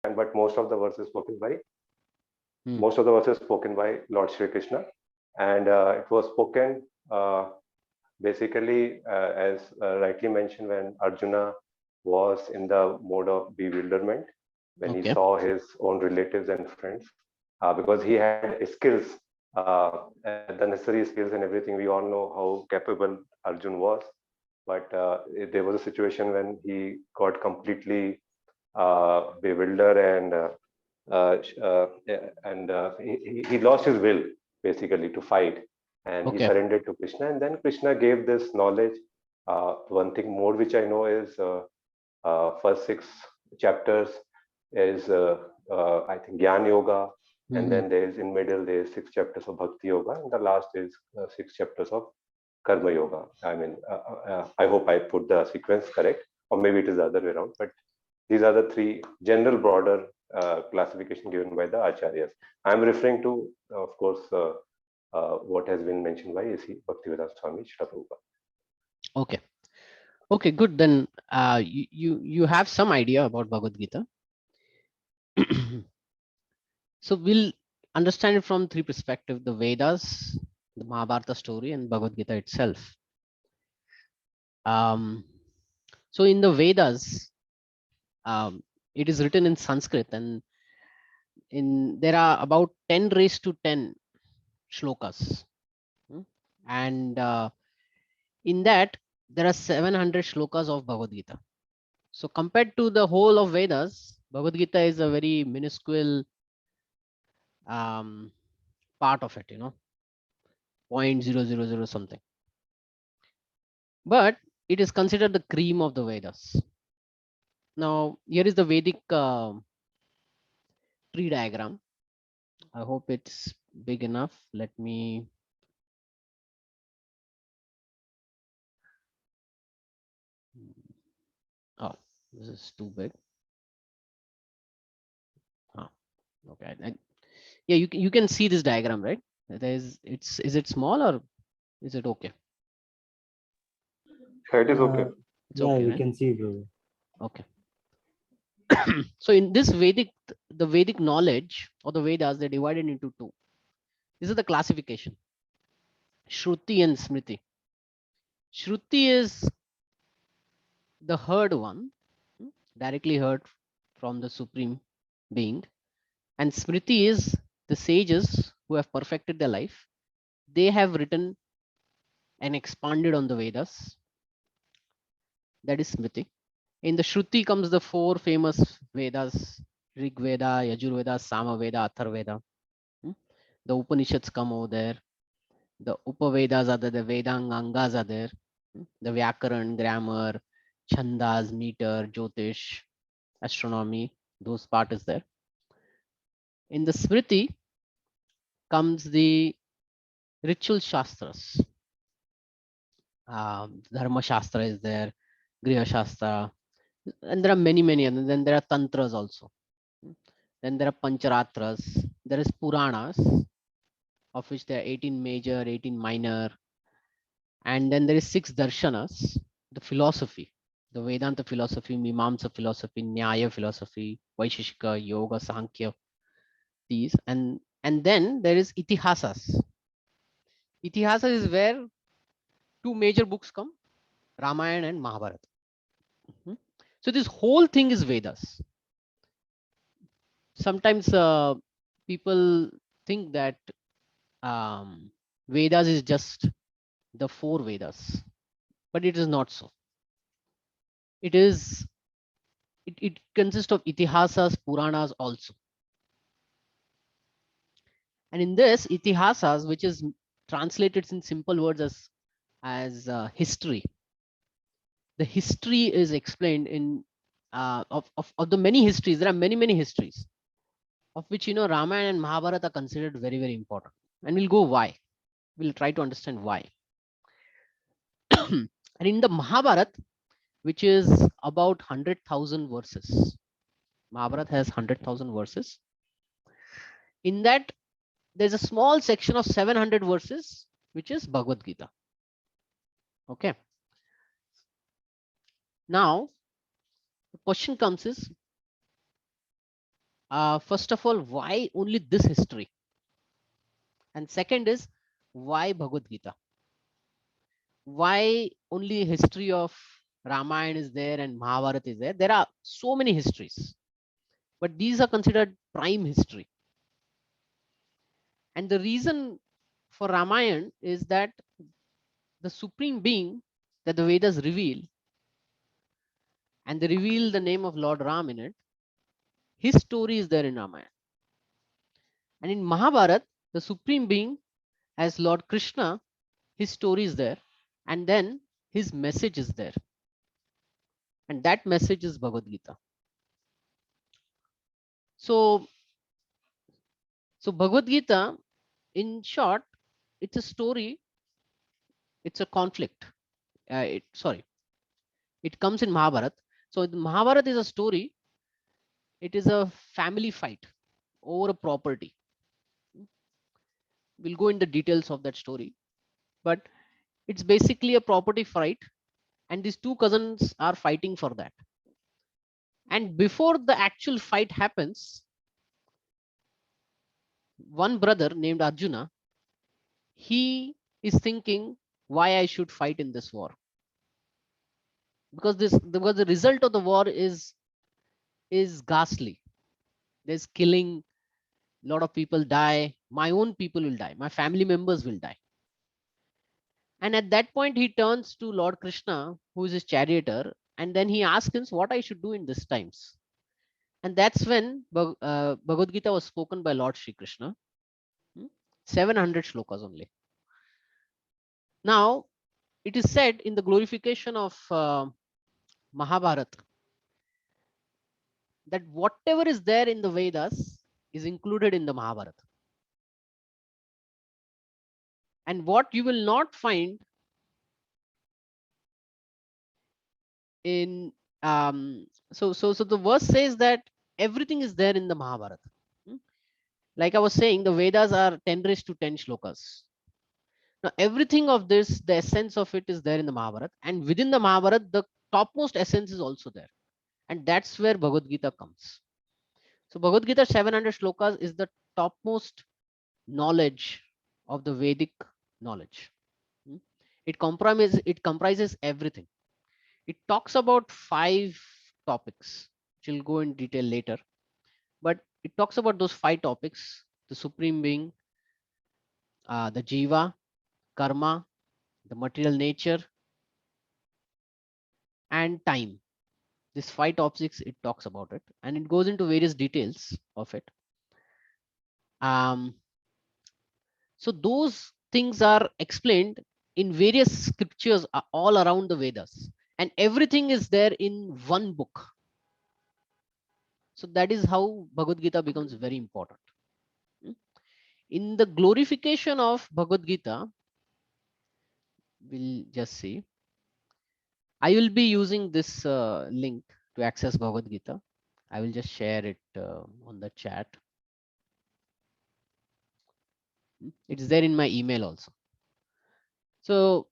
but most of the verses spoken by Lord Shri Krishna, and it was spoken basically, as rightly mentioned, when Arjuna was in the mode of bewilderment, when he saw his own relatives and friends, because he had skills, the necessary skills and everything. We all know how capable Arjun was, but there was a situation when he got completely bewildered and he lost his will basically to fight, and he surrendered to Krishna. And then Krishna gave this knowledge. One thing more which I know is first six chapters is I think Gyan Yoga, and then there is in middle there is six chapters of Bhakti Yoga, and the last is six chapters of Karma Yoga. I mean, I hope I put the sequence correct, or maybe it is the other way around. But these are the three general broader classification given by the acharyas. I am referring to, of course, what has been mentioned by A.C. Bhaktivedanta Swami Srila Prabhupada. Okay, good. Then you have some idea about Bhagavad Gita. So we'll understand it from three perspectives: the Vedas, the Mahabharata story, and Bhagavad Gita itself. So in the Vedas, it is written in Sanskrit, and there are about 10 raised to 10 shlokas, and in that there are 700 shlokas of Bhagavad Gita. So compared to the whole of Vedas, Bhagavad Gita is a very minuscule part of it, 0.000 something. But it is considered the cream of the Vedas. Now, here is the Vedic tree diagram. I hope it's big enough. Let me. Oh, this is too big. Okay. Yeah, you can see this diagram, right? Is it small or is it okay? It is okay. It's okay, we right? can see, bro. Okay. So in this the Vedic knowledge or the Vedas, they're divided into two. This is the classification: Shruti and Smriti. Shruti is the heard one, directly heard from the Supreme Being, and Smriti is the sages who have perfected their life. They have written and expanded on the Vedas. That is Smriti. In the Shruti comes the four famous Vedas: Rig Veda, Yajur Veda, Sama Veda, Athar Veda. The Upanishads come over there. The Upavedas are there, the Vedangangas are there. The Vyakaran, grammar, Chandas, meter, Jyotish, astronomy, those part is there. In the Smriti comes the ritual Shastras. Dharma Shastra is there, Griha Shastra, and there are many others. Then there are Tantras also. Then there are Pancharatras. There is Puranas, of which there are 18 major, 18 minor. And then there is 6 darshanas, the philosophy, the Vedanta philosophy, Mimamsa philosophy, Nyaya philosophy, Vaisheshika, Yoga, Sankhya, these. And then there is Itihasas. Itihasas is where 2 major books come, Ramayana and Mahabharata. So this whole thing is Vedas. Sometimes people think that Vedas is just the 4 Vedas, but it is not so. It consists of Itihasas, Puranas also. And in this Itihasas, which is translated in simple words as history, the history is explained in of the many histories. There are many histories, of which Ramayana and Mahabharata are considered very important. And we'll go why. We'll try to understand why. And in the Mahabharata, which is about 100,000 verses, Mahabharata has 100,000 verses. In that, there's a small section of 700 verses, which is Bhagavad Gita. Okay. Now, the question comes is, First of all, why only this history? And second is, why Bhagavad Gita? Why only history of Ramayana is there and Mahabharata is there? There are so many histories, but these are considered prime history. And the reason for Ramayana is that the supreme being that the Vedas reveal, and they reveal the name of Lord Ram in it, his story is there in Ramayana. And in Mahabharata, the supreme being as Lord Krishna, his story is there, and then his message is there. And that message is Bhagavad Gita. So Bhagavad Gita, in short, it's a story, it's a conflict. It comes in Mahabharata. So the Mahabharata is a story, it is a family fight over a property. We'll go into details of that story, but it's basically a property fight, and these two cousins are fighting for that. And before the actual fight happens, one brother named Arjuna, he is thinking why I should fight in this war, because the result of the war is ghastly. There's killing, a lot of people die, my own people will die, my family members will die. And at that point he turns to Lord Krishna, who is his charioteer, and then he asks him what I should do in these times. And that's when Bhagavad Gita was spoken by Lord Shri Krishna. 700 shlokas only. Now, it is said in the glorification of Mahabharata that whatever is there in the Vedas is included in the Mahabharata. And what you will not find in so the verse says that everything is there in the Mahabharata. Like I was saying, the Vedas are 10 raised to 10 shlokas. Now, everything of this, the essence of it is there in the Mahabharata, and within the Mahabharata, the topmost essence is also there, and that's where Bhagavad Gita comes. So Bhagavad Gita 700 shlokas is the topmost knowledge of the Vedic knowledge. It comprises everything. It talks about 5 topics, which we'll go in detail later, but it talks about those 5 topics: the supreme being, the jiva, karma, the material nature, and time. These 5 topics, it talks about it, and it goes into various details of it. So those things are explained in various scriptures all around the Vedas, and everything is there in one book. So that is how Bhagavad Gita becomes very important. In the glorification of Bhagavad Gita, we'll just see. I will be using this link to access Bhagavad Gita. I will just share it on the chat. It's there in my email also. So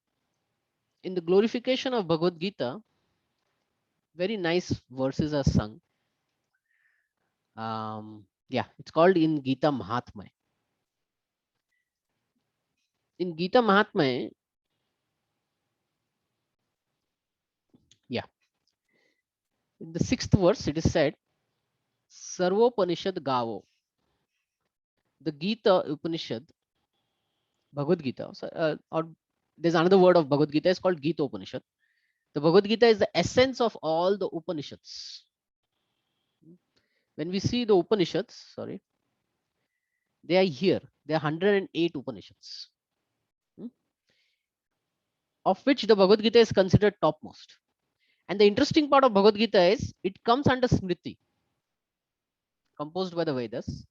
in the glorification of Bhagavad Gita, very nice verses are sung. Yeah, it's called in Gita Mahatmya. In Gita Mahatmya, yeah, in the 6th verse, it is said, Sarvopanishad Gavo. The Gita Upanishad, Bhagavad Gita, or there's another word of Bhagavad Gita is called Gita Upanishad. The Bhagavad Gita is the essence of all the Upanishads. When we see the Upanishads, sorry, they are here. There are 108 Upanishads, of which the Bhagavad Gita is considered topmost. And the interesting part of Bhagavad Gita is it comes under Smriti, composed by the Vedas,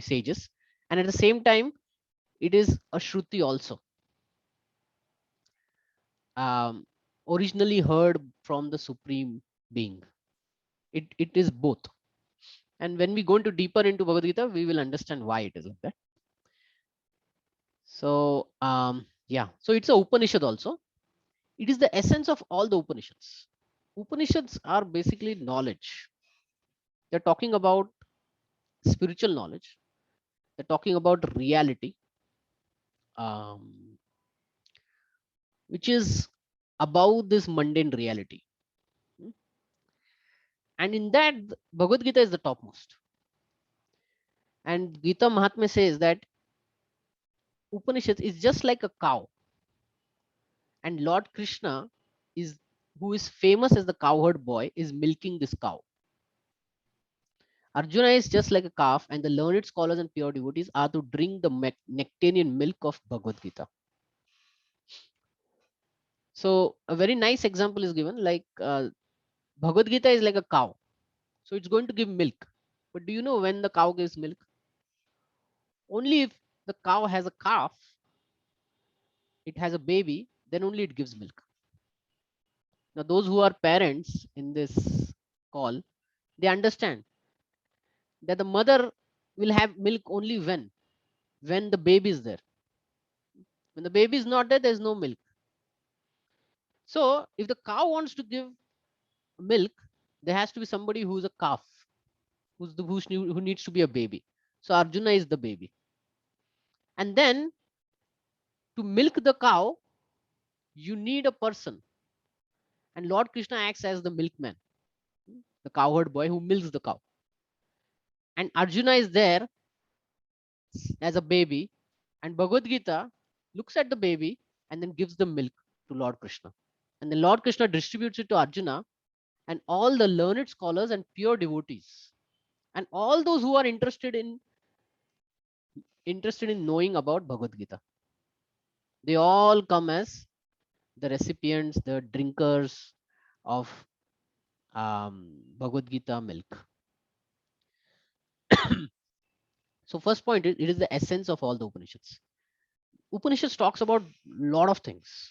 sages, and at the same time, it is a Shruti also. Originally heard from the Supreme Being. It is both. And when we go into deeper into Bhagavad Gita, we will understand why it is like that. So yeah, so it's a Upanishad also. It is the essence of all the Upanishads. Upanishads are basically knowledge. They're talking about spiritual knowledge. They're talking about reality, which is above this mundane reality. And in that, Bhagavad Gita is the topmost. And Gita Mahatmya says that Upanishad is just like a cow, and Lord Krishna is, who is famous as the cowherd boy, is milking this cow. Arjuna is just like a calf, and the learned scholars and pure devotees are to drink the nectarian milk of Bhagavad Gita. So a very nice example is given, like Bhagavad Gita is like a cow, so it's going to give milk. But do you know when the cow gives milk? Only if the cow has a calf, it has a baby, then only it gives milk. Now, those who are parents in this call, they understand that the mother will have milk only when the baby is there. When the baby is not there, there is no milk. So if the cow wants to give milk, there has to be somebody who's a calf, who needs to be a baby. So Arjuna is the baby. And then to milk the cow, you need a person. And Lord Krishna acts as the milkman, the cowherd boy who milks the cow. And Arjuna is there as a baby. And Bhagavad Gita looks at the baby and then gives the milk to Lord Krishna. And then Lord Krishna distributes it to Arjuna and all the learned scholars and pure devotees. And all those who are interested in knowing about Bhagavad Gita. They all come as the recipients, the drinkers of Bhagavad Gita milk. So first point, it is the essence of all the Upanishads. Upanishads talks about a lot of things.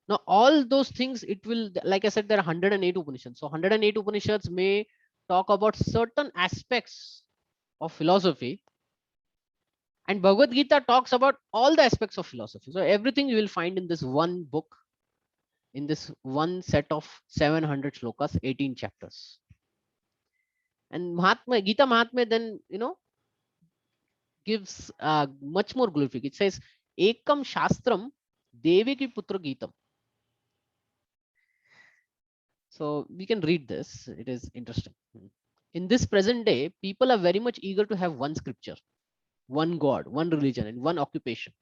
Now, all those things, it will, like I said, there are 108 Upanishads. So 108 Upanishads may talk about certain aspects of philosophy. And Bhagavad Gita talks about all the aspects of philosophy. So everything you will find in this one book, in this one set of 700 shlokas, 18 chapters. And Gita Mahatmya then, gives much more glorification. It says, Ekam Shastram Devaki Putra Gitam. So we can read this. It is interesting. In this present day, people are very much eager to have one scripture, one God, one religion, and one occupation.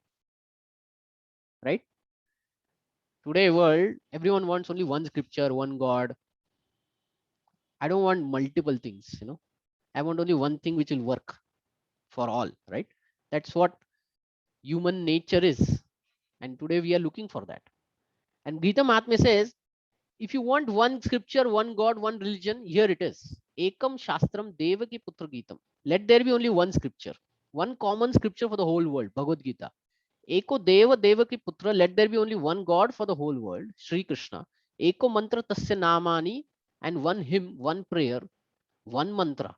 Right? Today world, everyone wants only one scripture, one God. I don't want multiple things, I want only one thing which will work for all, right? That's what human nature is. And today we are looking for that. And Gita Mahatmya says, if you want one scripture, one God, one religion, here it is. Ekam Shastram Devaki Putra Gitam. Let there be only one scripture, one common scripture for the whole world, Bhagavad Gita. Eko Deva Devaki Putra, let there be only one God for the whole world, Sri Krishna. Eko Mantra Tasya Namani, and one hymn, one prayer, one mantra.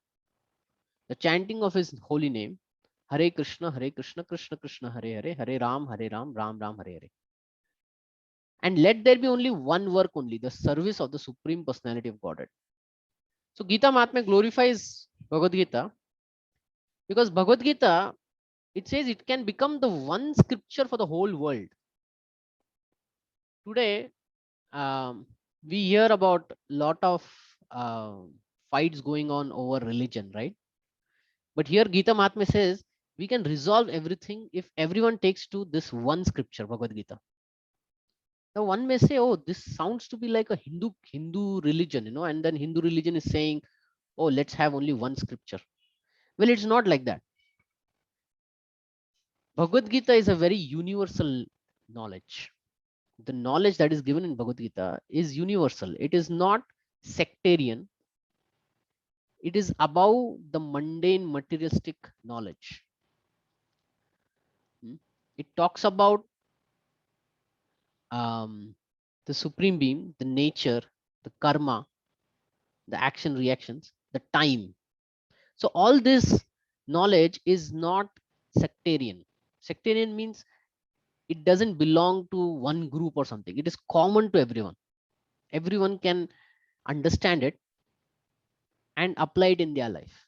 The chanting of his holy name, Hare Krishna, Krishna Krishna, Hare Hare, Hare Ram, Ram Ram, Hare Hare. And let there be only one work only, the service of the Supreme Personality of Godhead. So Gita Mahatmya glorifies Bhagavad Gita because Bhagavad Gita, it says it can become the one scripture for the whole world. Today, we hear about a lot of fights going on over religion, right? But here Gita Mahatmya says we can resolve everything if everyone takes to this one scripture, Bhagavad Gita. Now one may say, oh, this sounds to be like a Hindu religion, and then Hindu religion is saying, oh, let's have only one scripture. Well, it's not like that. Bhagavad Gita is a very universal knowledge. The knowledge that is given in Bhagavad Gita is universal. It is not sectarian. It is above the mundane materialistic knowledge. It talks about the supreme being, the nature, the karma, the action reactions, the time. So all this knowledge is not sectarian. Sectarian means it doesn't belong to one group or something. It is common to everyone. Everyone can understand it and apply it in their life.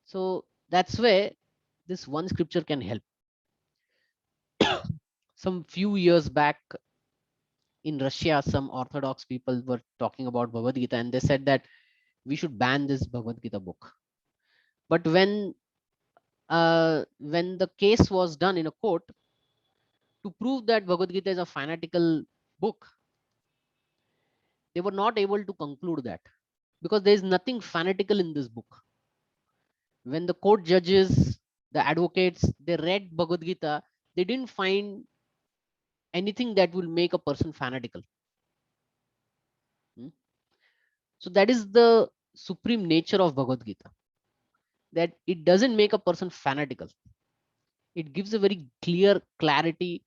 So that's where this one scripture can help. Some few years back in Russia, some Orthodox people were talking about Bhagavad Gita, and they said that we should ban this Bhagavad Gita book. But when the case was done in a court to prove that Bhagavad Gita is a fanatical book, they were not able to conclude that, because there is nothing fanatical in this book. When the court judges, the advocates, they read Bhagavad Gita, they didn't find anything that will make a person fanatical. So that is the supreme nature of Bhagavad Gita, that it doesn't make a person fanatical. It gives a very clear clarity.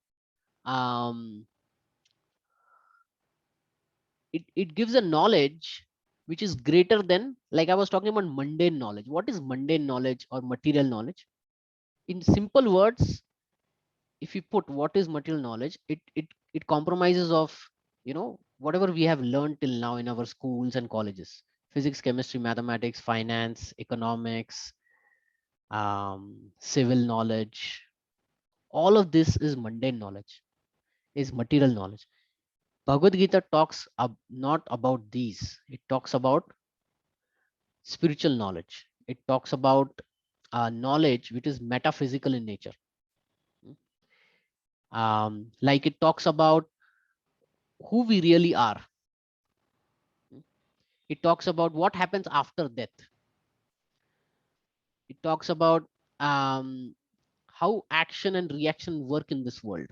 It gives a knowledge which is greater than, like I was talking about mundane knowledge. What is mundane knowledge or material knowledge? In simple words, if you put what is material knowledge, it compromises of, whatever we have learned till now in our schools and colleges: physics, chemistry, mathematics, finance, economics, civil knowledge. All of this is mundane knowledge, is material knowledge. Bhagavad Gita talks not about these. It talks about spiritual knowledge. It talks about knowledge which is metaphysical in nature. Like it talks about who we really are. It talks about what happens after death. It talks about how action and reaction work in this world.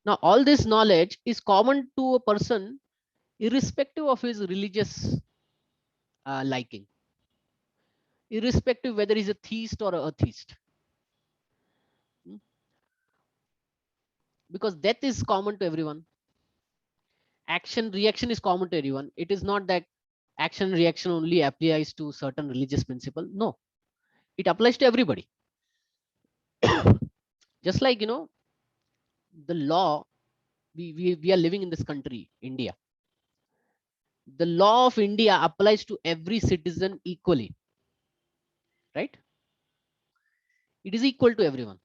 Now, all this knowledge is common to a person irrespective of his religious liking, irrespective whether he's a theist or an atheist. Because death is common to everyone. Action, reaction is common to everyone. It is not that action, reaction only applies to certain religious principle. No, it applies to everybody. Just like, the law, we are living in this country, India. The law of India applies to every citizen equally, right? It is equal to everyone.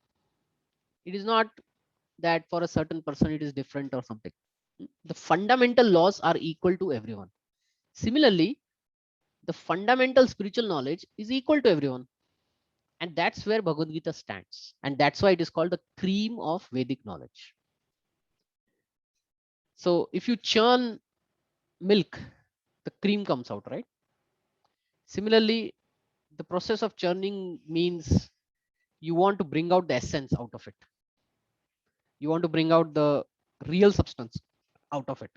It is not that for a certain person it is different or something. The fundamental laws are equal to everyone. Similarly, the fundamental spiritual knowledge is equal to everyone. And that's where Bhagavad Gita stands. And that's why it is called the cream of Vedic knowledge. So if you churn milk, the cream comes out, right? Similarly, the process of churning means you want to bring out the essence out of it. You want to bring out the real substance out of it.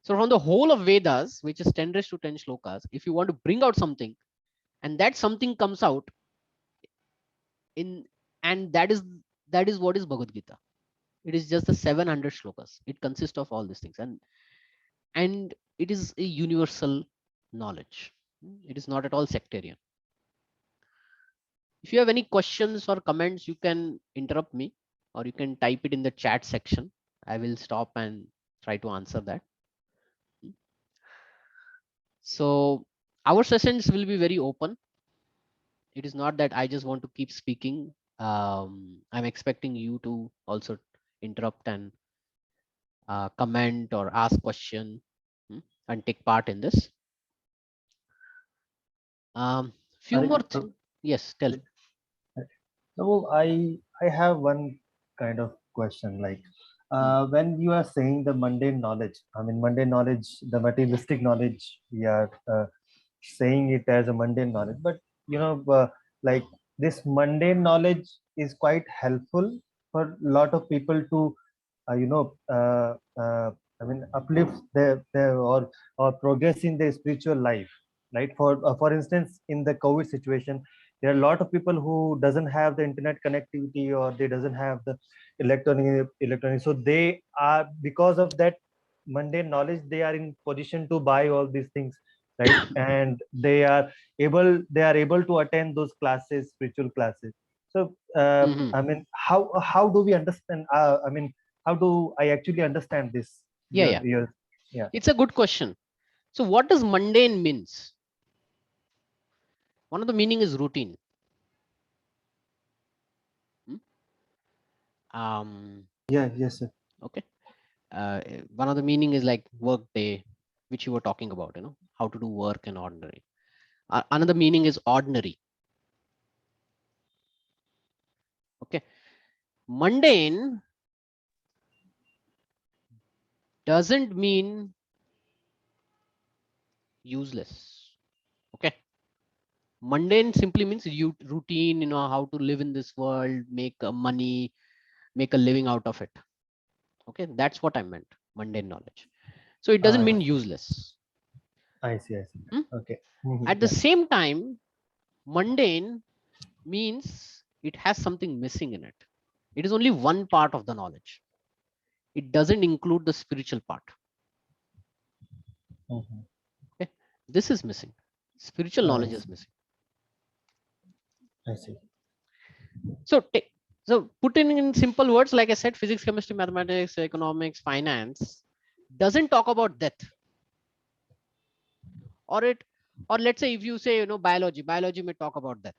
So from the whole of Vedas, which is 10 raised to 10 shlokas, if you want to bring out something, and that something comes out in, and that is what is Bhagavad Gita. It is just the 700 shlokas. It consists of all these things, and it is a universal knowledge. It is not at all sectarian. If you have any questions or comments, you can interrupt me, or you can type it in the chat section. I will stop and try to answer that. So our sessions will be very open. It is not that I just want to keep speaking. I'm expecting you to also interrupt and comment or ask question and take part in this. Few more things. Yes, tell. So I have one kind of question, like when you are saying the mundane knowledge, I mean mundane knowledge, the materialistic knowledge, we are saying it as a mundane knowledge, but like this mundane knowledge is quite helpful for a lot of people to I mean uplift their or progress in their spiritual life, right? For instance, in the COVID situation, there are a lot of people who doesn't have the internet connectivity, or they doesn't have the electronic, so they are, because of that mundane knowledge, they are in position to buy all these things, right? And they are able to attend those classes, spiritual classes. So I mean, how do we understand, I mean, how do I actually understand this? Yeah. It's a good question. So what does mundane means? One of the meaning is routine. Yes, sir. Okay. One of the meaning is like work day, which you were talking about, how to do work in ordinary. Another meaning is ordinary. Okay. Mundane doesn't mean useless. Okay. Mundane simply means routine, how to live in this world, make money, make a living out of it. Okay. That's what I meant, mundane knowledge. So it doesn't mean useless. I see. Okay. At the same time, mundane means it has something missing in it. It is only one part of the knowledge. It doesn't include the spiritual part. Okay. This is missing. Spiritual knowledge is missing. I see. So putting in simple words, like I said, physics, chemistry, mathematics, economics, finance doesn't talk about death. Or let's say if you say, biology may talk about death.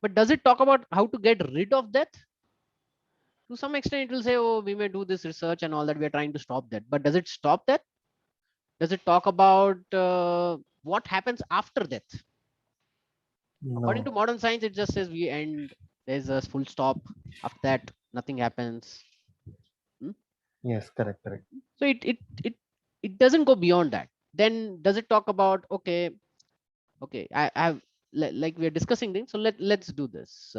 But does it talk about how to get rid of death? To some extent, it will say, oh, we may do this research and all that. We are trying to stop that. But does it stop that? Does it talk about what happens after death? No. According to modern science, it just says we end. There's a full stop. After that, nothing happens. Yes, correct. So it doesn't go beyond that. Then does it talk about okay? I have like we are discussing things. So let's do this.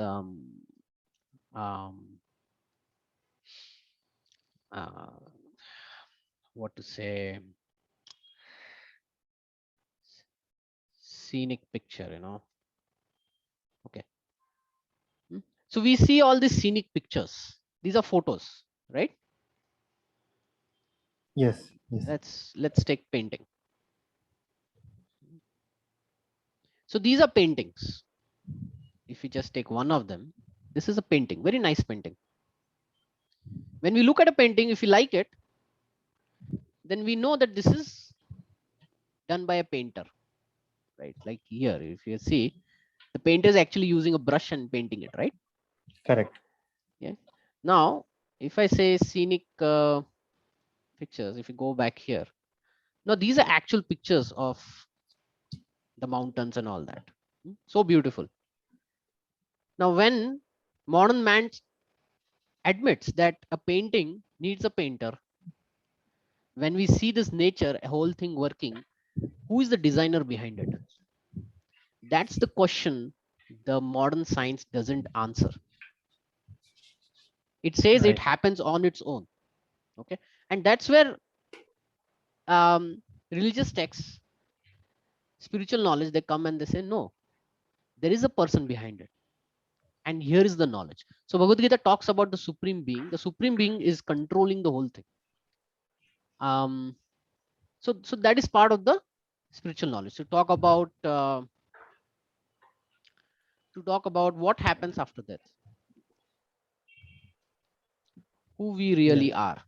What to say? Scenic picture, Okay. So we see all these scenic pictures. These are photos, right? Yes. Let's take painting. So these are paintings. If you just take one of them, this is a painting, very nice painting. When we look at a painting, if you like it, then we know that this is done by a painter, right? Like here, if you see, the painter is actually using a brush and painting it, right? Correct. Yeah. Now, if I say scenic pictures, if you go back here, now these are actual pictures of the mountains and all that. So beautiful. Now, when modern man admits that a painting needs a painter, when we see this nature, a whole thing working, who is the designer behind it? That's the question the modern science doesn't answer. It says it happens on its own. Okay. And that's where religious texts, spiritual knowledge, they come and they say, no, there is a person behind it. And here is the knowledge. So Bhagavad Gita talks about the supreme being. The supreme being is controlling the whole thing. So that is part of the spiritual knowledge. To talk about what happens after death, who we really are,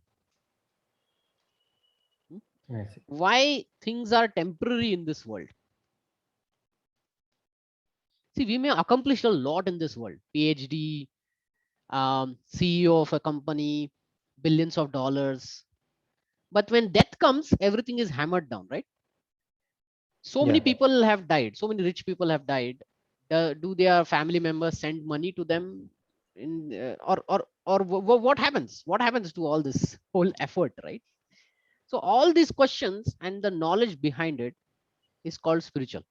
why things are temporary in this world. See, we may accomplish a lot in this world. PhD, CEO of a company, billions of dollars. But when death comes, everything is hammered down, right? So many people have died. So many rich people have died. Do their family members send money to them? Or what happens? What happens to all this whole effort, right? So all these questions and the knowledge behind it is called spiritual.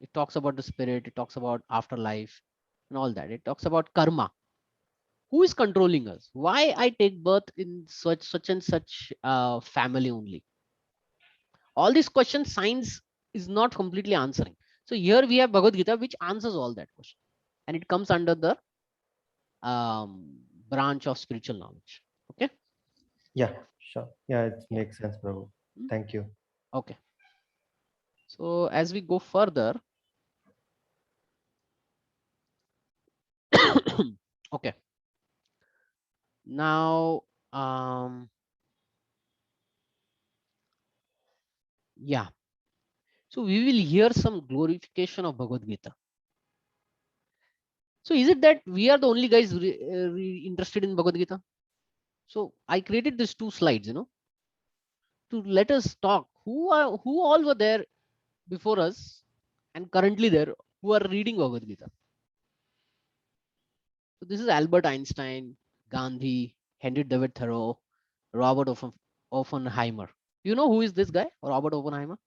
It talks about the spirit. It talks about afterlife and all that. It talks about karma. Who is controlling us? Why I take birth in such and such family only? All these questions science is not completely answering. So here we have Bhagavad Gita, which answers all that question, and it comes under the branch of spiritual knowledge. Okay. Yeah, sure. Yeah, it makes sense, Prabhu. Thank you. Okay. So as we go further, okay. Now, yeah. So we will hear some glorification of Bhagavad Gita. So is it that we are the only guys interested in Bhagavad Gita? So I created these 2 slides, to let us talk. Who all were there before us and currently there who are reading Bhagavad Gita? So this is Albert Einstein, Gandhi, Henry David Thoreau, Robert Oppenheimer. You know who is this guy, Robert Oppenheimer?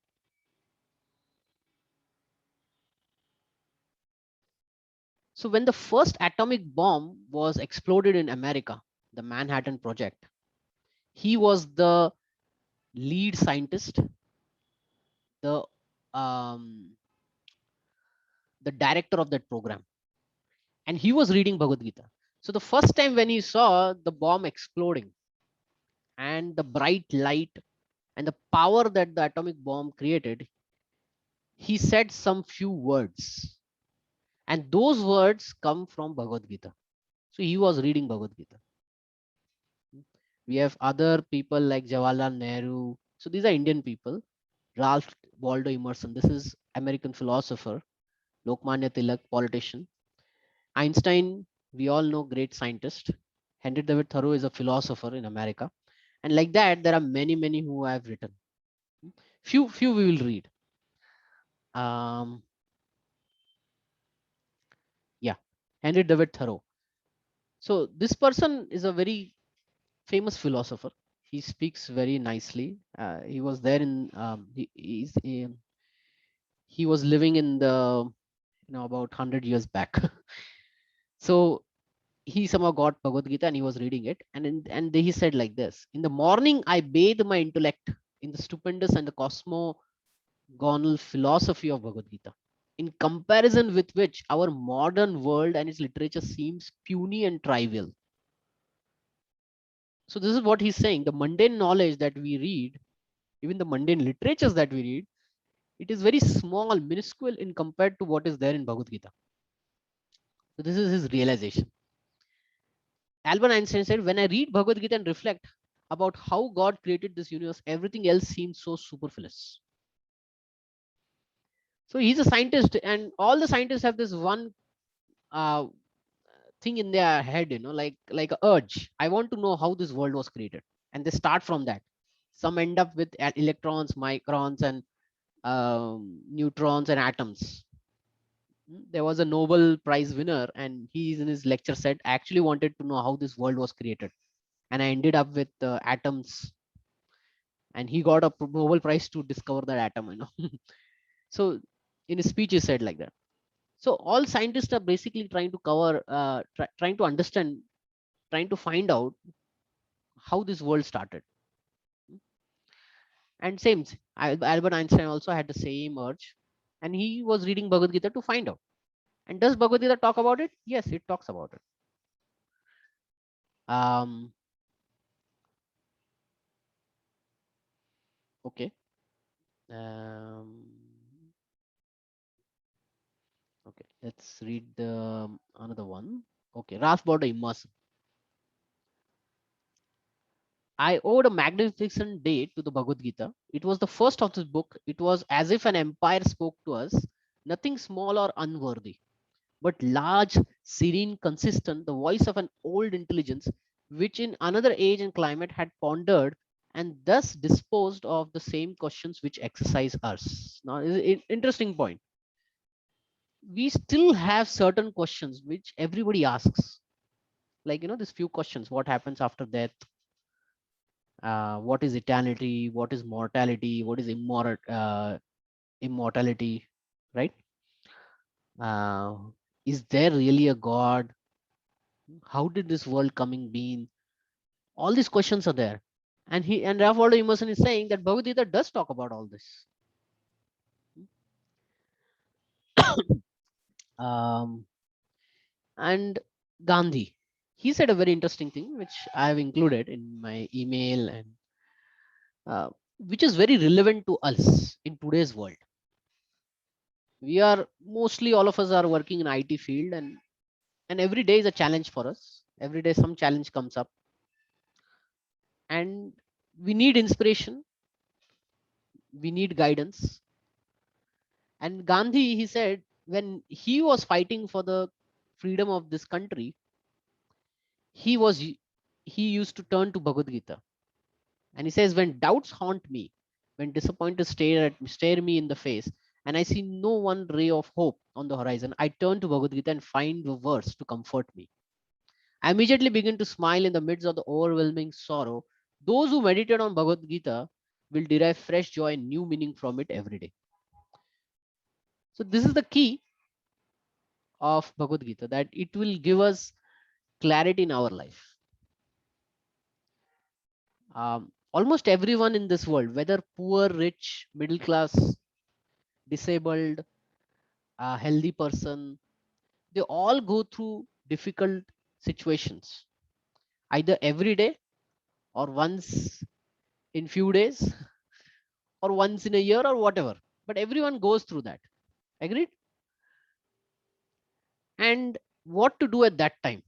So when the first atomic bomb was exploded in America, the Manhattan Project, he was the lead scientist, the director of that program, and he was reading Bhagavad Gita. So the first time when he saw the bomb exploding and the bright light and the power that the atomic bomb created, he said some few words, and those words come from Bhagavad Gita. So he was reading Bhagavad Gita. We have other people like Jawaharlal Nehru. So these are Indian people. Ralph Waldo Emerson, this is American philosopher. Lokmanya Tilak, politician. Einstein, we all know, great scientist. Henry David Thoreau is a philosopher in America. And like that, there are many, many who have written. Few we will read. Yeah, Henry David Thoreau. So this person is a very famous philosopher. He speaks very nicely. He was there in he was living in the about 100 years back. So he somehow got Bhagavad Gita and he was reading it, and he said like this: in the morning I bathe my intellect in the stupendous and the cosmogonal philosophy of Bhagavad Gita, in comparison with which our modern world and its literature seems puny and trivial. So this is what he's saying: the mundane knowledge that we read, even the mundane literatures that we read, it is very small, minuscule in compared to what is there in Bhagavad Gita. So this is his realization. Albert Einstein said, when I read Bhagavad Gita and reflect about how God created this universe, everything else seems so superfluous. So he's a scientist, and all the scientists have this one thing in their head, like a urge. I want to know how this world was created, and they start from that. Some end up with electrons, microns, and neutrons and atoms. There was a Nobel Prize winner, and he in his lecture said, I actually wanted to know how this world was created, and I ended up with atoms, and he got a Nobel Prize to discover that atom. So in his speech he said like that. So all scientists are basically trying to cover trying to understand, trying to find out how this world started. And same, Albert Einstein also had the same urge, and he was reading Bhagavad Gita to find out. And does Bhagavad Gita talk about it? Yes, it talks about it. Okay. Okay, let's read the another one. Okay, Ralph Waldo Emerson. I owed a magnificent day to the Bhagavad Gita. It was the first of this book. It was as if an empire spoke to us, nothing small or unworthy, but large, serene, consistent, the voice of an old intelligence, which in another age and climate had pondered and thus disposed of the same questions which exercise us. Now, interesting point. We still have certain questions which everybody asks, like these few questions: what happens after death, what is eternity, what is mortality, what is immortality, right? Is there really a god? How did this world coming being? All these questions are there, and Ralph Waldo Emerson is saying that Bhagavad Gita does talk about all this. And Gandhi, he said a very interesting thing which I have included in my email, and which is very relevant to us in today's world. We are mostly, all of us are working in IT field, and every day is a challenge for us. Every day some challenge comes up, and we need inspiration, we need guidance, And Gandhi, he said, when he was fighting for the freedom of this country, he was he used to turn to Bhagavad Gita. And he says, when doubts haunt me, when disappointment stare me in the face, and I see no one ray of hope on the horizon, I turn to Bhagavad Gita and find the verse to comfort me. I immediately begin to smile in the midst of the overwhelming sorrow. Those who meditate on Bhagavad Gita will derive fresh joy and new meaning from it every day. So this is the key of Bhagavad Gita, that it will give us clarity in our life. Almost everyone in this world, whether poor, rich, middle class, disabled, a healthy person, they all go through difficult situations, either every day or once in few days or once in a year or whatever. But everyone goes through that. Agreed? And what to do at that time?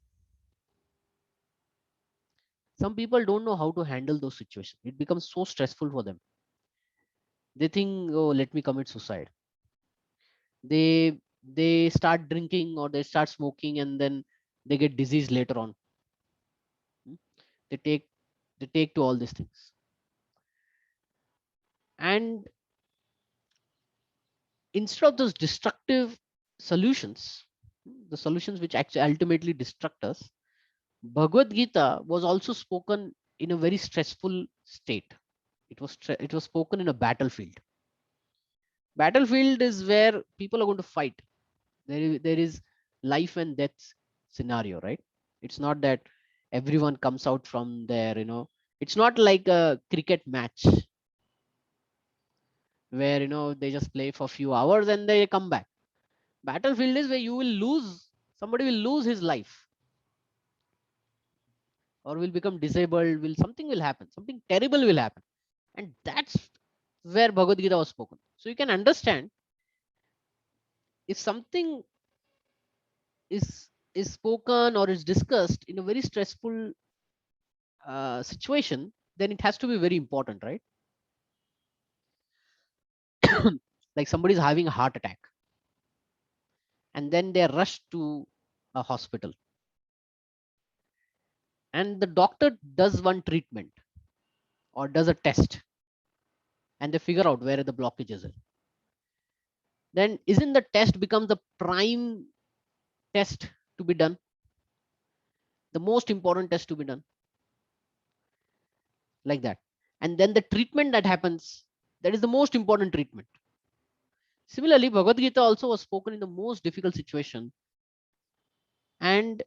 Some people don't know how to handle those situations. It becomes so stressful for them. They think, oh, let me commit suicide. They start drinking or they start smoking, and then they get disease later on. They take to all these things. And instead of those destructive solutions, the solutions which actually ultimately destruct us, Bhagavad Gita was also spoken in a very stressful state. It was spoken in a battlefield. Battlefield is where people are going to fight. There is life and death scenario, right? It's not that everyone comes out from there, it's not like a cricket match where they just play for a few hours and they come back. Battlefield is where you will lose, somebody will lose his life or will become disabled, something will happen, something terrible will happen. And that's where Bhagavad Gita was spoken. So you can understand, if something is spoken or is discussed in a very stressful situation, then it has to be very important, right? Like somebody is having a heart attack and then they are rushed to a hospital, and the doctor does one treatment or does a test, and they figure out where the blockage is. Then isn't the test becomes the prime test to be done, the most important test to be done, like that? And then the treatment that happens, that is the most important treatment. Similarly, Bhagavad Gita also was spoken in the most difficult situation, and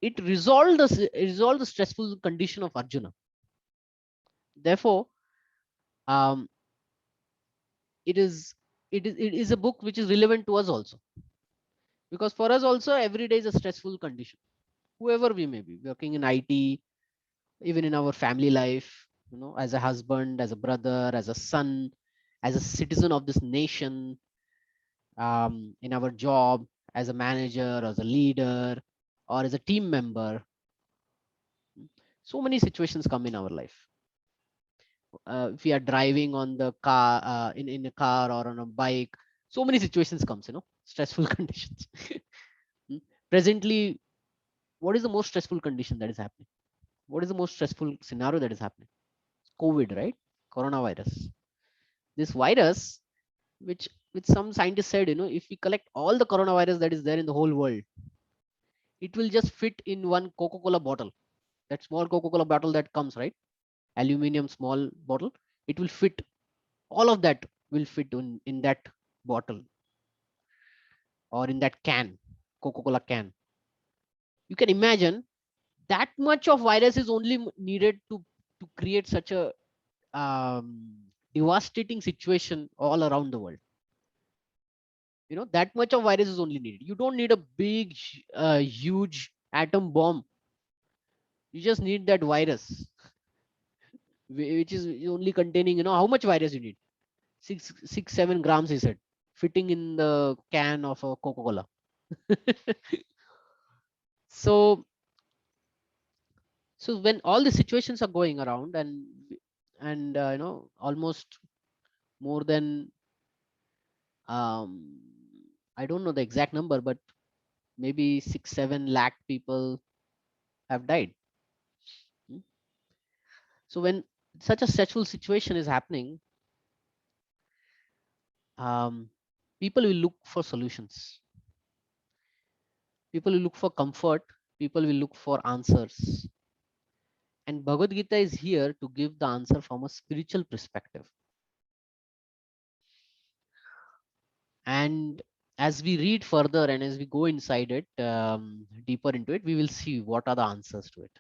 it resolved the stressful condition of Arjuna. Therefore, um, it is a book which is relevant to us also, because for us also every day is a stressful condition, whoever we may be, working in IT, even in our family life, as a husband, as a brother, as a son, as a citizen of this nation, in our job, as a manager, as a leader, or as a team member. So many situations come in our life. If we are driving on the car, in a car or on a bike, so many situations comes, stressful conditions. Presently, what is the most stressful condition that is happening? What is the most stressful scenario that is happening? COVID, right? Coronavirus. This virus, which some scientists said, if we collect all the coronavirus that is there in the whole world, it will just fit in one Coca-Cola bottle. That small Coca-Cola bottle that comes, right? Aluminium small bottle. It will fit. All of that will fit in that bottle or in that can, Coca-Cola can. You can imagine that much of virus is only needed to create such a devastating situation all around the world. That much of virus is only needed. You don't need a big huge atom bomb. You just need that virus, which is only containing, how much virus you need? 7 grams, he said, fitting in the can of a Coca-Cola. so when all the situations are going around, and almost more than I don't know the exact number, but maybe 6-7 lakh people have died. So when such a stressful situation is happening, people will look for solutions. People will look for comfort. People will look for answers. And Bhagavad Gita is here to give the answer from a spiritual perspective. And as we read further and as we go inside it, deeper into it, we will see what are the answers to it.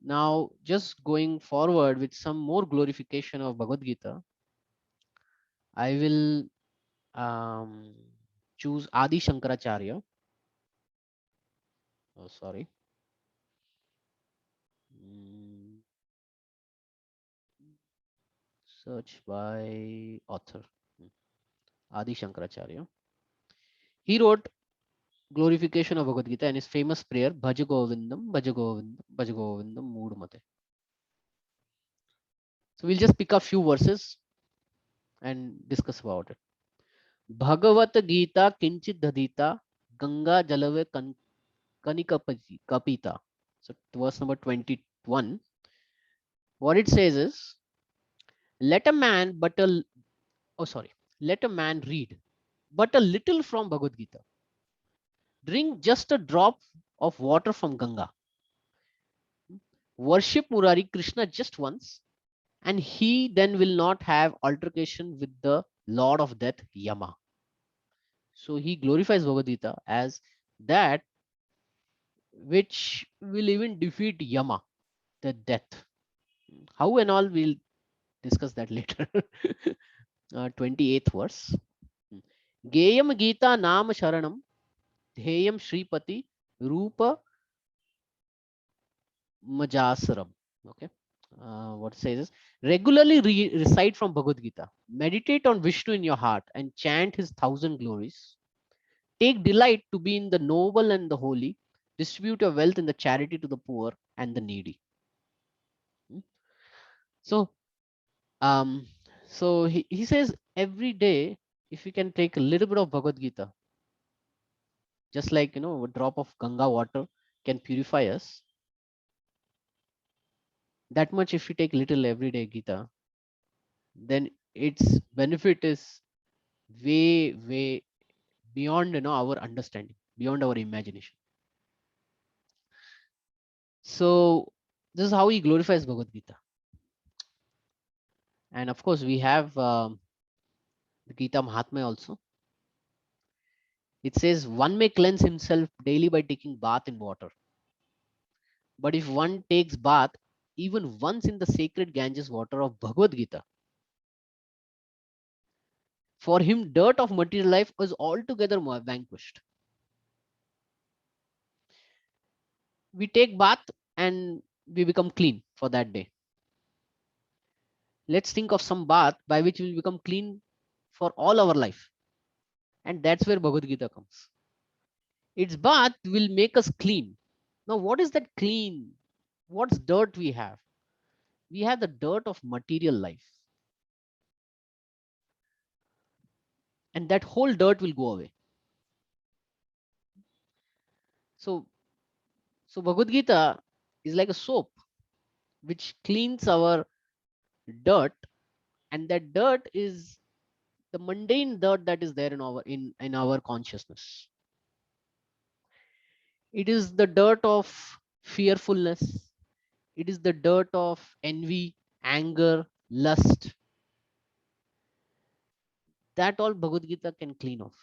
Now, just going forward with some more glorification of Bhagavad Gita, I will choose Adi Shankaracharya. Oh, sorry. Search by author. Adi Shankaracharya. He wrote glorification of Bhagavad Gita and his famous prayer, Bhaja Govindam, Bhaja Govindam, Bhaja Govindam, Moodmate. So we'll just pick a few verses and discuss about it. Bhagavat Gita Kinchit Dhadita Ganga Jalave Kanikapati Kapita. So verse number 21. What it says is, let a man read but a little from Bhagavad Gita. Drink just a drop of water from Ganga. Worship Murari Krishna just once, and he then will not have altercation with the Lord of Death, Yama. So he glorifies Bhagavad Gita as that which will even defeat Yama, the death. How and all, we'll discuss that later. 28th verse. Geyam Gita Nam Sharanam Dheyam Shripati Rupa Majasaram. Okay. What it says is, regularly recite from Bhagavad Gita, meditate on Vishnu in your heart and chant his 1,000 glories. Take delight to be in the noble and the holy. Distribute your wealth in the charity to the poor and the needy. So, he says every day, if we can take a little bit of Bhagavad Gita, just like, a drop of Ganga water can purify us, that much if we take little everyday Gita, then its benefit is way beyond our understanding, beyond our imagination. So this is how he glorifies Bhagavad Gita. And of course we have the Gita Mahatmya also. It says one may cleanse himself daily by taking bath in water, but if one takes bath even once in the sacred Ganges water of Bhagavad Gita, for him dirt of material life was altogether vanquished. We take bath and we become clean for that day. Let's think of some bath by which we will become clean for all our life. And that's where Bhagavad Gita comes. Its bath will make us clean. Now, what is that clean? What's dirt we have? We have the dirt of material life. And that whole dirt will go away. So Bhagavad Gita is like a soap which cleans our dirt, and that dirt is the mundane dirt that is there in our consciousness. It is the dirt of fearfulness. It is the dirt of envy, anger, lust. That all Bhagavad Gita can clean off.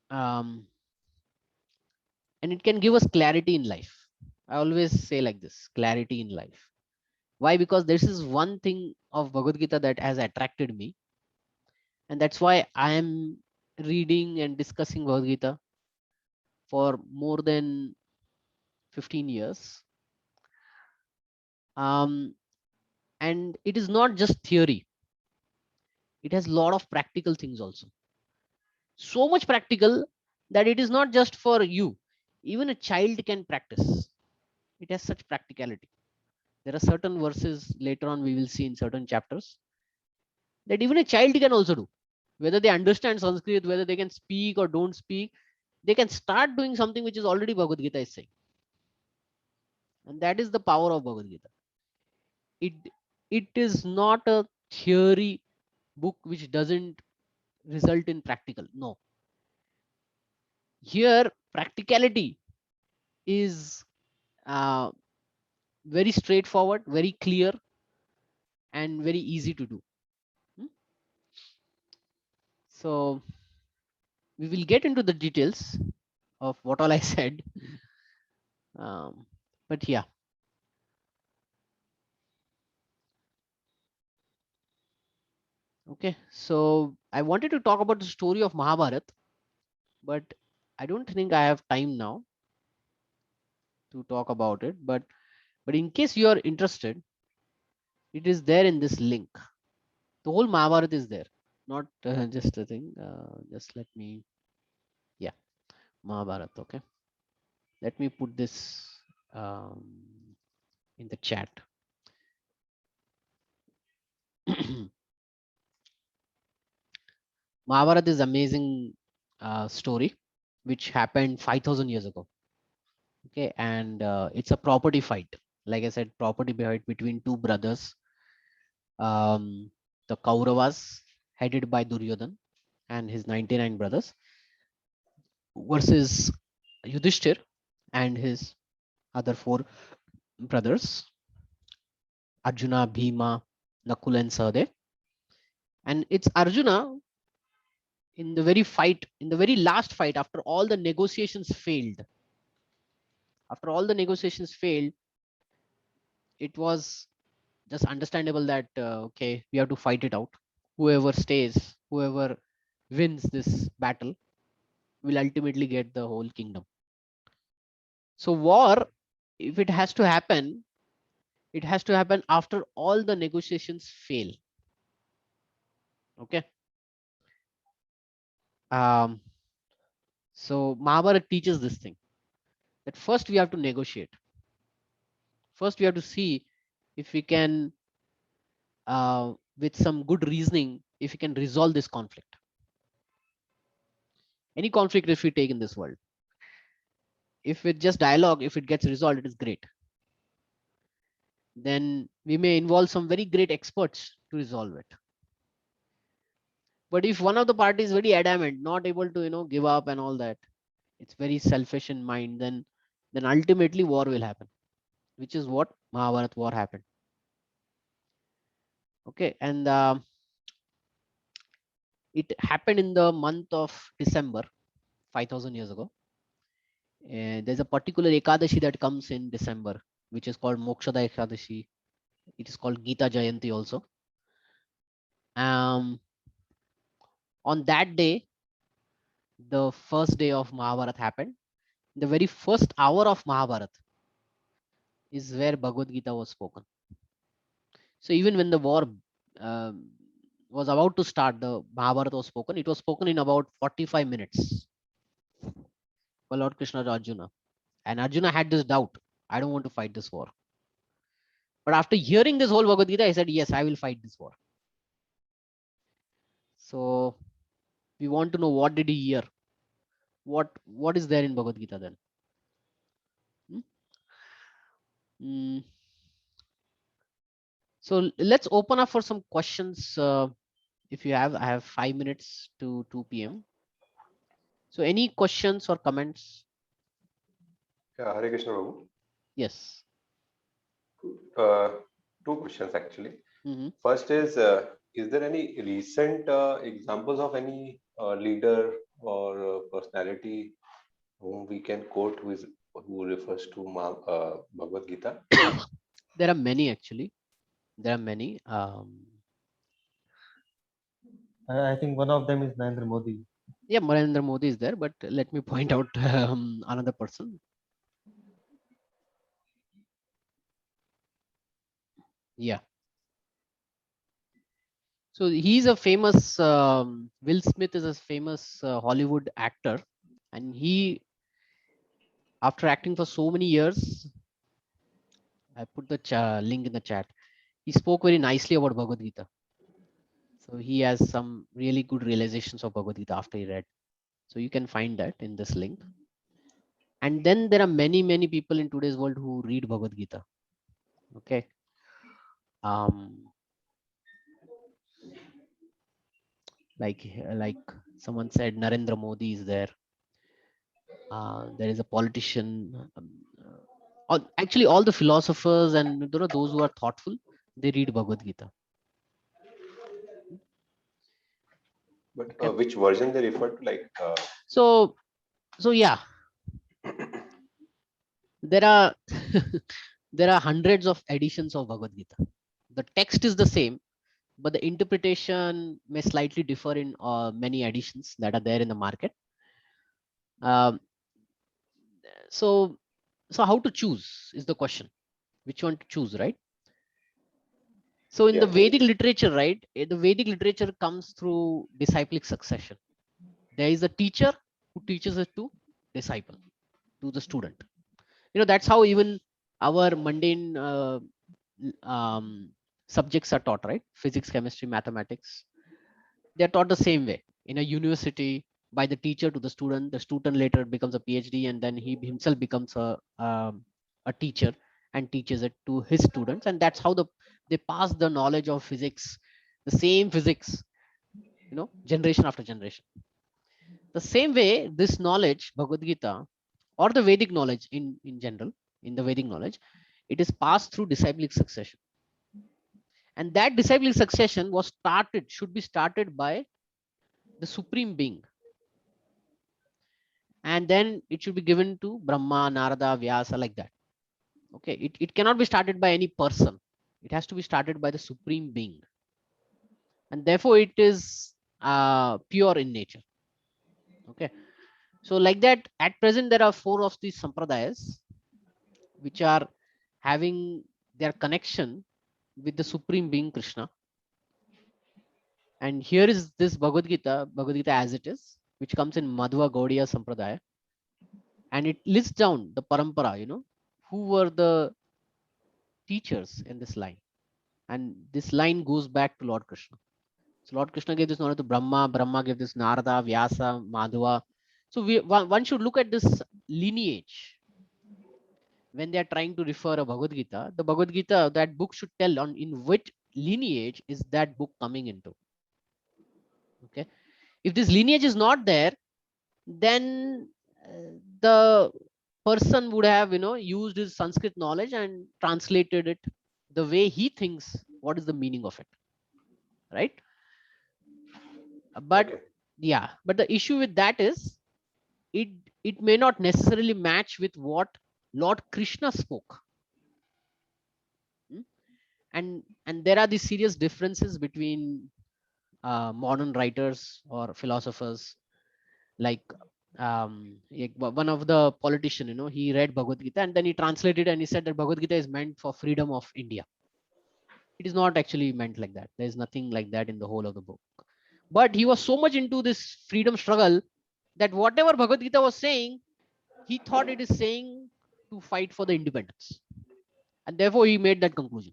And it can give us clarity in life. I always say like this, clarity in life. Why? Because this is one thing of Bhagavad Gita that has attracted me. And that's why I am reading and discussing Bhagavad Gita for more than 15 years. And it is not just theory. It has a lot of practical things also. So much practical that it is not just for you. Even a child can practice. It has such practicality. There are certain verses later on we will see in certain chapters that even a child can also do. Whether they understand Sanskrit, whether they can speak or don't speak, they can start doing something which is already Bhagavad Gita is saying. And that is the power of Bhagavad Gita. It is not a theory book which doesn't result in practical. No. Here, practicality is very straightforward, very clear, and very easy to do. So we will get into the details of what all I said. But yeah. Okay, so I wanted to talk about the story of Mahabharat, but I don't think I have time now to talk about it. But in case you are interested, it is there in this link. The whole Mahabharat is there, not just a thing. Just let me, yeah, Mahabharat. Okay, let me put this in the chat. Mahabharat is amazing story which happened 5,000 years ago. Okay, and it's a property fight. Like I said, property fight between two brothers. The Kauravas, headed by Duryodhan and his 99 brothers, versus Yudhishthir and his other 4 brothers, Arjuna, Bhima, Nakul, and Sahadev. And it's Arjuna in the very fight, in the very last fight, after all the negotiations failed. After all the negotiations failed, it was just understandable that, okay, we have to fight it out. Whoever stays, whoever wins this battle will ultimately get the whole kingdom. So war, if it has to happen, it has to happen after all the negotiations fail. Okay. So Mahabharata teaches this thing, that first we have to negotiate. First we have to see if we can, with some good reasoning, if we can resolve this conflict. Any conflict if we take in this world, if with just dialogue, if it gets resolved, it is great. Then we may involve some very great experts to resolve it. But if one of the parties is very adamant, not able to, give up and all that, it's very selfish in mind, then ultimately war will happen, which is what Mahabharat war happened. Okay, and it happened in the month of December, 5,000 years ago. And there's a particular Ekadashi that comes in December, which is called Mokshada Ekadashi. It is called Gita Jayanti also. On that day, the first day of Mahabharat happened. The very first hour of Mahabharat is where Bhagavad Gita was spoken. So even when the war was about to start, the Mahabharata was spoken. It was spoken in about 45 minutes for Lord Krishna to Arjuna. And Arjuna had this doubt, I don't want to fight this war. But after hearing this whole Bhagavad Gita, I said, yes, I will fight this war. So we want to know, what did he hear? What is there in Bhagavad Gita then? So let's open up for some questions. If you have, I have 5 minutes to 2 p.m. So any questions or comments? Yeah, Hare Krishna Prabhu. Yes. Two questions actually. First is there any recent examples of any leader or personality whom we can quote who refers to Bhagavad Gita? There are many actually. There are many. I think one of them is Narendra Modi. Yeah, Narendra Modi is there, but let me point out another person. Yeah. So he's a famous, Will Smith is a famous Hollywood actor, and he, after acting for so many years, I put the link in the chat. He spoke very nicely about Bhagavad Gita. So he has some really good realizations of Bhagavad Gita after he read. So you can find that in this link. And then there are many people in today's world who read Bhagavad Gita. Okay. Like someone said, Narendra Modi is there. There is a politician. Actually, all the philosophers and those who are thoughtful, they read Bhagavad Gita. But Okay. which version they refer to? Like So yeah, there are there are hundreds of editions of Bhagavad Gita. The text is the same, but the interpretation may slightly differ in many editions that are there in the market. So how to choose is the question. Which one to choose, right? So in the Vedic literature, right, the Vedic literature comes through disciplic succession. There is a teacher who teaches it to disciple, to the student. That's how even our mundane subjects are taught, right? Physics, chemistry, mathematics. They're taught the same way in a university by the teacher to the student. The student later becomes a PhD, and then he himself becomes a teacher and teaches it to his students. And that's how they pass the knowledge of physics, the same physics, generation after generation. The same way, this knowledge, Bhagavad Gita, or the Vedic knowledge in general, in the Vedic knowledge, it is passed through disciplic succession. And that disciplic succession should be started by the supreme being. And then it should be given to Brahma, Narada, Vyasa, like that. Okay, it cannot be started by any person. It has to be started by the supreme being. And therefore it is pure in nature. Okay. So like that, at present, there are 4 of these sampradayas, which are having their connection with the supreme being Krishna. And here is this Bhagavad Gita as it is, which comes in Madhva Gaudiya Sampradaya. And it lists down the parampara, who were the teachers in this line. And this line goes back to Lord Krishna. So Lord Krishna gave this knowledge to Brahma, Brahma gave this Narada, Vyasa, Madhva. So one should look at this lineage. When they are trying to refer a Bhagavad Gita, the Bhagavad Gita, that book should tell in which lineage is that book coming into. Okay. If this lineage is not there, then the person would have, used his Sanskrit knowledge and translated it the way he thinks what is the meaning of it. Right. But yeah, but the issue with that is it may not necessarily match with what Lord Krishna spoke. And there are these serious differences between modern writers or philosophers. Like one of the politician, he read Bhagavad Gita and then he translated and he said that Bhagavad Gita is meant for freedom of India. It is not actually meant like that. There is nothing like that in the whole of the book. But he was so much into this freedom struggle that whatever Bhagavad Gita was saying, he thought it is saying to fight for the independence. And therefore he made that conclusion.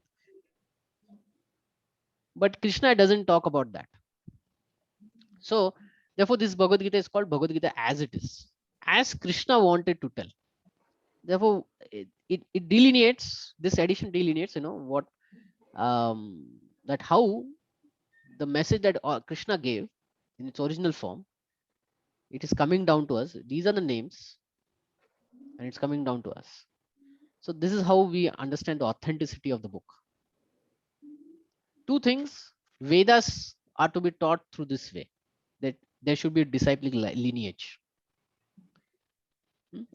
But Krishna doesn't talk about that. So therefore this Bhagavad Gita is called Bhagavad Gita as it is, as Krishna wanted to tell. Therefore it delineates, this edition delineates, what that how the message that Krishna gave in its original form, it is coming down to us. These are the names and it's coming down to us. So this is how we understand the authenticity of the book. 2 things, Vedas are to be taught through this way, that there should be a disciplic lineage.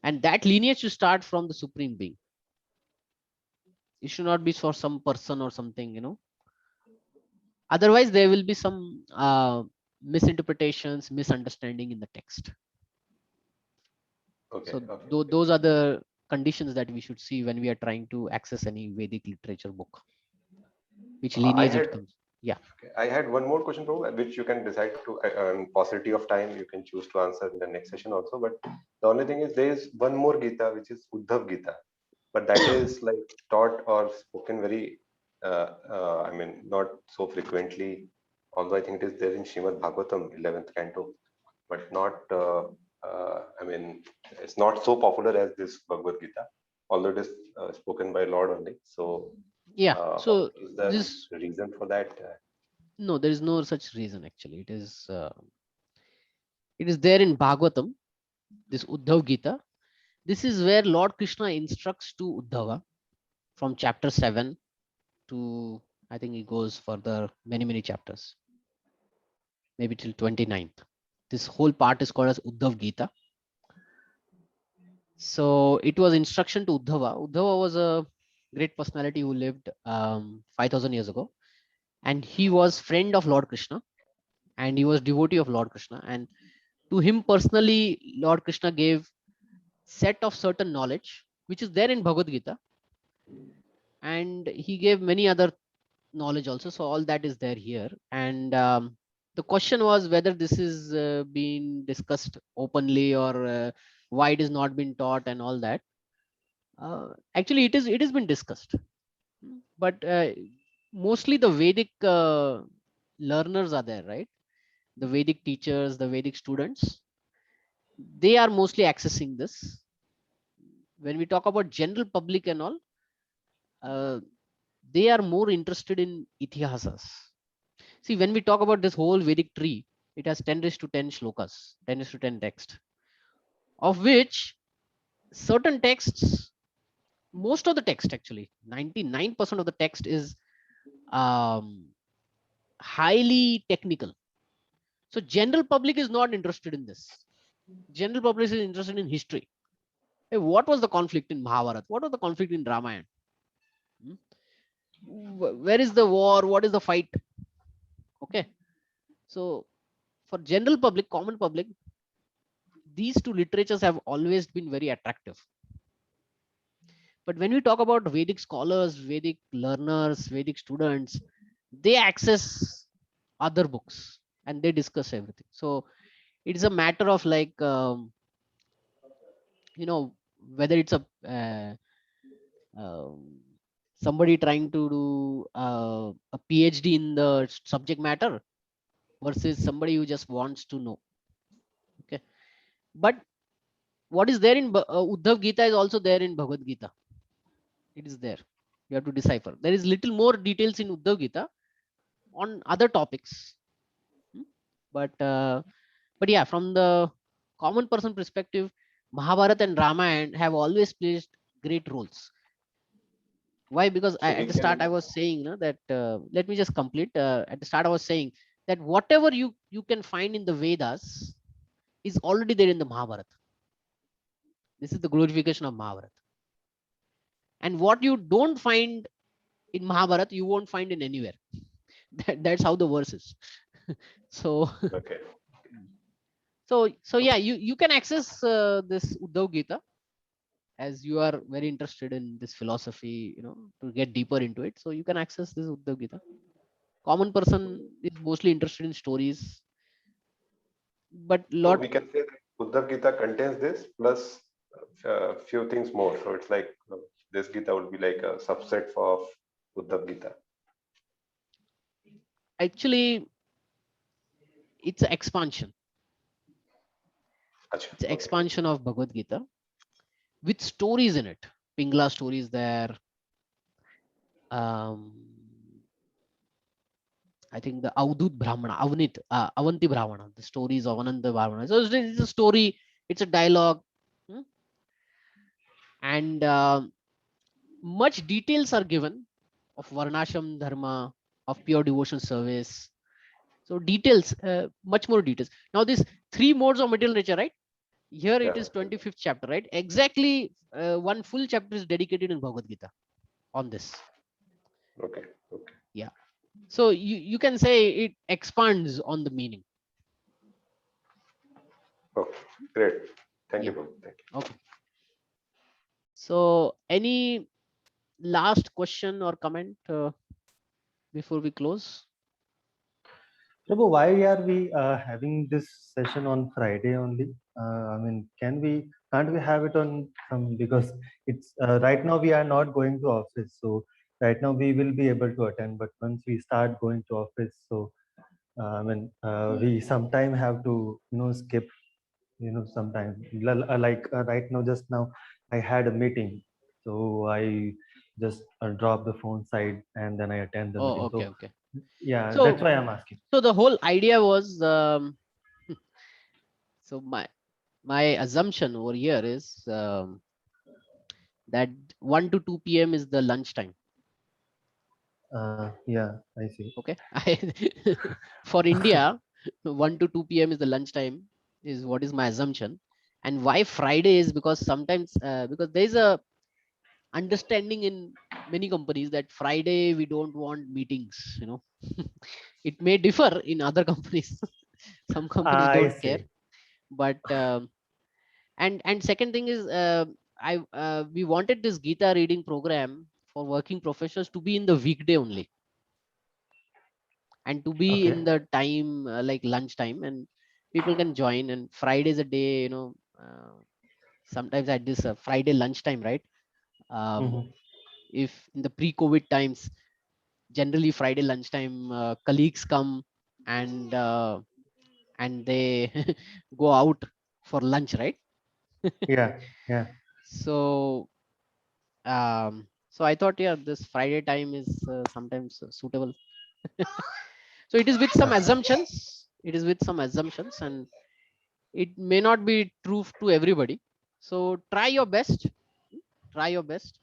And that lineage should start from the supreme being. It should not be for some person or something, Otherwise, there will be some misinterpretations, misunderstanding in the text. Okay. So those are the conditions that we should see when we are trying to access any Vedic literature book. Which lineage it comes. Yeah. Okay. I had one more question, Prabhu, which you can decide to, paucity of time, you can choose to answer in the next session also. But the only thing is, there is one more Gita, which is Uddhav Gita. but that is like taught or spoken very, I mean, not so frequently. Although I think it is there in Srimad Bhagavatam, 11th canto, but not. I mean, it's not so popular as this Bhagavad Gita, although it is spoken by Lord only. So, Yeah. So is there this, a reason for that? no, there is no such reason actually. It is there in Bhagavatam, this Uddhav Gita. This is where Lord Krishna instructs to Uddhava from chapter 7 to, I think it goes further many chapters, maybe till 29th. This whole part is called as Uddhav Gita. So it was instruction to Uddhava. Uddhava was a great personality who lived 5,000 years ago, and he was friend of Lord Krishna, and he was devotee of Lord Krishna. And to him personally, Lord Krishna gave set of certain knowledge, which is there in Bhagavad Gita, and he gave many other knowledge also. So all that is there here. And the question was whether this is being discussed openly, or why it is not been taught and all that. Actually, it has been discussed, but mostly the Vedic learners are there, right? The Vedic teachers, the Vedic students, they are mostly accessing this. When we talk about general public and all, they are more interested in itihasas. See, when we talk about this whole Vedic tree, it has 10 raised to 10 shlokas, 10 raised to 10 text, of which certain texts, most of the text actually, 99% of the text is highly technical. So general public is not interested in this. General public is interested in history. Hey, what was the conflict in Mahabharata? What was the conflict in Ramayana? Where is the war? What is the fight? Okay. So for general public, common public, these two literatures have always been very attractive. But when we talk about Vedic scholars, Vedic learners, Vedic students, they access other books and they discuss everything. So it's a matter of like, whether it's somebody trying to do a PhD in the subject matter versus somebody who just wants to know. Okay. But what is there in Uddhav Gita is also there in Bhagavad Gita. It is there. You have to decipher. There is little more details in Uddhav Gita on other topics. But yeah, from the common person perspective, Mahabharata and Ramayana have always played great roles. Why? Because at the start I was saying that let me just complete. At the start I was saying that whatever you can find in the Vedas is already there in the Mahabharata. This is the glorification of Mahabharata. And what you don't find in Mahabharata, you won't find in anywhere. That's how the verse is. So Okay. So yeah, you can access this Uddhav Gita, as you are very interested in this philosophy, to get deeper into it. So you can access this Uddhav Gita. Common person is mostly interested in stories, but So we can say that Uddhav Gita contains this plus few things more. So it's like this Gita would be like a subset of Uddhav Gita. actually it's an expansion. Achha, It's an okay. expansion of Bhagavad Gita with stories in it. Pingla stories there. I think the Avdut Brahmana, Avanti Brahmana, the stories of Ananda Brahmana. So it's a story, it's a dialogue, and much details are given of Varnashram Dharma, of pure devotion service. So details, much more details. Now these 3 modes of material nature, right? Here it is 25th chapter, right? Exactly one full chapter is dedicated in Bhagavad Gita on this. Okay. Yeah. So you can say it expands on the meaning. Okay, great. Thank Yeah. you. Thank you. Okay. So any last question or comment before we close? Prabhu, why are we having this session on Friday only? I mean, can we can't we have it on some, because it's right now we are not going to office, so right now we will be able to attend, but once we start going to office, so we sometime have to skip, sometime like right now, just now I had a meeting, so I just drop the phone side and then I attend the Oh, meeting. okay, So okay. yeah, So, that's why I'm asking. so the whole idea was, so my assumption over here is that 1 to 2 p.m. is the lunch time. Yeah, I see. Okay. For India, 1 to 2 p.m. is the lunch time, is what is my assumption. And why Friday is because sometimes, because there's a understanding in many companies that Friday we don't want meetings, it may differ in other companies. Some companies I don't care, see. but and second thing is, we wanted this Gita reading program for working professionals to be in the weekday only, and to be in Okay. the time like lunch time, and people can join. And Friday is a day, sometimes at this Friday lunchtime, right? um, Mhm. if in the pre-COVID times, generally Friday lunchtime, colleagues come and they go out for lunch, right? Yeah, yeah. So so I thought, yeah, this Friday time is sometimes suitable. So it is with some assumptions, and it may not be true to everybody. So try your best, try your best.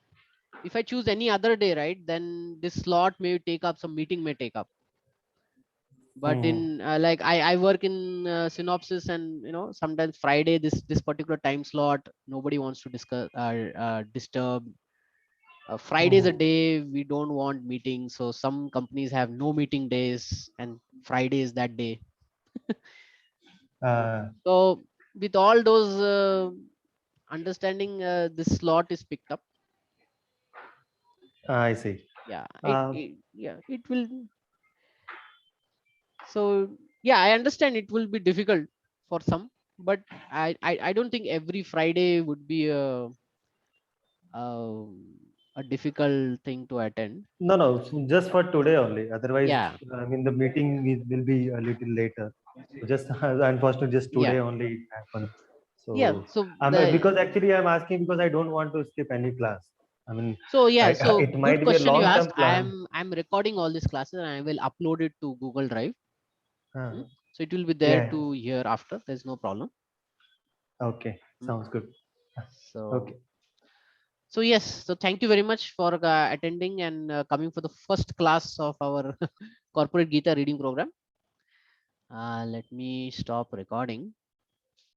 If I choose any other day, right, then this slot may take up, some meeting may take up. But Mhm. in like I work in Synopsis, and sometimes Friday, this particular time slot, nobody wants to discuss disturb. Friday is a Mhm. day we don't want meetings, so some companies have no meeting days, and Friday is that day. Uh, So with all those understanding, this slot is picked up. I see. Yeah, Uh, it will. So yeah, I understand it will be difficult for some, but I don't think every Friday would be a, a difficult thing to attend. no, no, just for today only. Otherwise, Yeah, I mean, the meeting will be a little later. So just unfortunately, just yeah, today only it happened. yeah. So So the because actually I'm asking because I don't want to skip any class. I mean, so yeah, so it good might be a question you long-term asked. plan. I'm recording all these classes and I will upload it to Google Drive. Uh, So it will be there yeah. to hear after. There's no problem. Okay. Mm. Sounds good. So Okay. so yes. So thank you very much for attending and coming for the first class of our corporate Gita reading program. Let me stop recording.